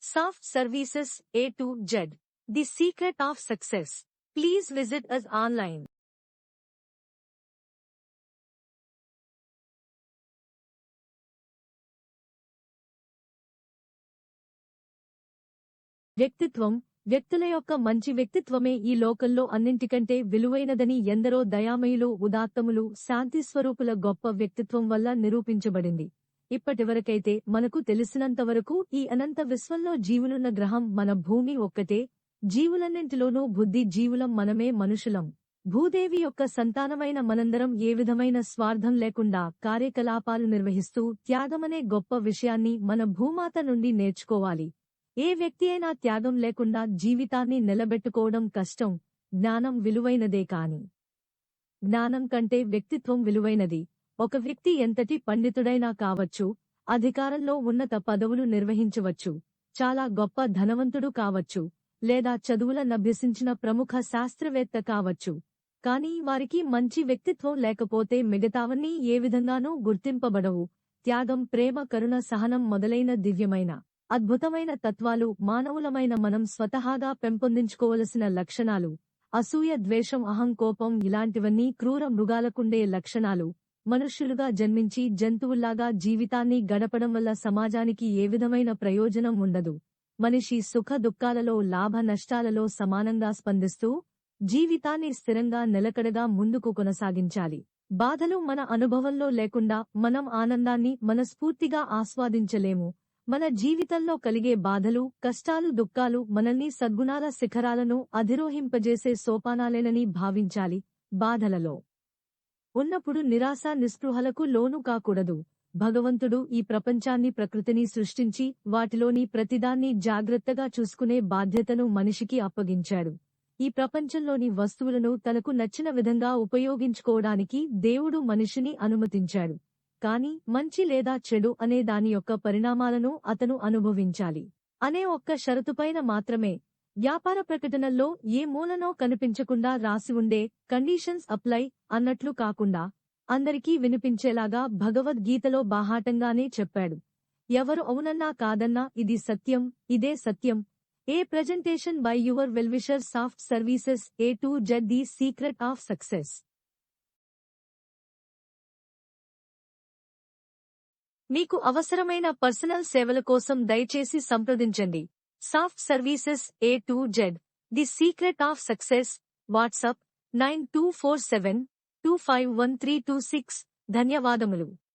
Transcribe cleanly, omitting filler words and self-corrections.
Soft Services A to Z. The secret of success. Please visit us online. వ్యక్తిత్వం. వ్యక్తుల యొక్క మంచి వ్యక్తిత్వమే ఈ లోకంలో అన్నింటికంటే విలువైనదని ఎందరో దయామయులు, ఉదాత్తములు, శాంతిస్వరూపుల గొప్ప వ్యక్తిత్వం వల్ల నిరూపించబడింది. ఇప్పటివరకైతే మనకు తెలిసినంతవరకు ఈ అనంత విశ్వంలో జీవులున్న గ్రహం మన భూమి ఒక్కటే. జీవులన్నింటిలోనూ బుద్ధి జీవులం మనమే మనుషులం. భూదేవి యొక్క సంతానమైన మనందరం ఏ విధమైన స్వార్థం లేకుండా కార్యకలాపాలు నిర్వహిస్తూ త్యాగమనే గొప్ప విషయాన్ని మన భూమాత నుండి నేర్చుకోవాలి. ఏ వ్యక్తి అయినా త్యాగం లేకుండా జీవితాన్ని నిలబెట్టుకోవడం కష్టం. జ్ఞానం విలువైనదే కాని జ్ఞానం కంటే వ్యక్తిత్వం విలువైనది. ఒక వ్యక్తి ఎంతటి పండితుడైనా కావచ్చు, అధికారంలో ఉన్నత పదవులు నిర్వహించవచ్చు, చాలా గొప్ప ధనవంతుడు కావచ్చు, లేదా చదువులనభ్యసించిన ప్రముఖ శాస్త్రవేత్త కావచ్చు. కానీ వారికి మంచి వ్యక్తిత్వం లేకపోతే మిగతావన్నీ ఏ విధంగానూ గుర్తింపబడవు. త్యాగం, ప్రేమ, కరుణ, సహనం మొదలైన దివ్యమైన, అద్భుతమైన తత్వాలు మానవులమైన మనం స్వతహాగా పెంపొందించుకోవలసిన లక్షణాలు. అసూయ, ద్వేషం, అహం, కోపం ఇలాంటివన్నీ క్రూర మృగాలకుండే లక్షణాలు. మనుష్యులుగా జన్మించి జంతువుల్లాగా జీవితాన్ని గడపడం వల్ల సమాజానికి ఏ విధమైన ప్రయోజనం ఉండదు. మనిషి సుఖ దుఃఖాలలో, లాభ నష్టాలలో సమానంగా స్పందిస్తూ జీవితాన్ని స్థిరంగా నిలకడగా ముందుకు కొనసాగించాలి. బాధలు మన అనుభవంలో లేకుండా మనం ఆనందాన్ని మనస్ఫూర్తిగా ఆస్వాదించలేము. మన జీవితంలో కలిగే బాధలు, కష్టాలు, దుఃఖాలు మనల్ని సద్గుణాల శిఖరాలను అధిరోహింపజేసే సోపానాలేనని భావించాలి. బాధలలో ఉన్నప్పుడు నిరాశ, నిస్పృహలకు లోను కాకూడదు. భగవంతుడు ఈ ప్రపంచాన్ని, ప్రకృతిని సృష్టించి వాటిలోని ప్రతిదాన్ని జాగ్రత్తగా చూసుకునే బాధ్యతను మనిషికి అప్పగించాడు. ఈ ప్రపంచంలోని వస్తువులను తనకు నచ్చిన విధంగా ఉపయోగించుకోవడానికి దేవుడు మనిషిని అనుమతించాడు. కాని మంచి లేదా చెడు అనే దాని యొక్క పరిణామాలను అతను అనుభవించాలి అనే ఒక్క షరతుపైన మాత్రమే. వ్యాపార ప్రకటనల్లో ఏ మూలనో కనిపించకుండా రాసి ఉండే కండీషన్స్ అప్లై అన్నట్లు కాకుండా అందరికీ వినిపించేలాగా భగవద్గీతలో బాహాటంగానే చెప్పాడు. ఎవరు అవునన్నా కాదన్నా ఇది సత్యం, ఇదే సత్యం. A presentation by your well wisher. Soft services A to Z. The secret of success. మీకు అవసరమైన పర్సనల్ సేవల కోసం దయచేసి సంప్రదించండి. Soft services A to Z. The secret of success. WhatsApp 9247251326. ధన్యవాదములు.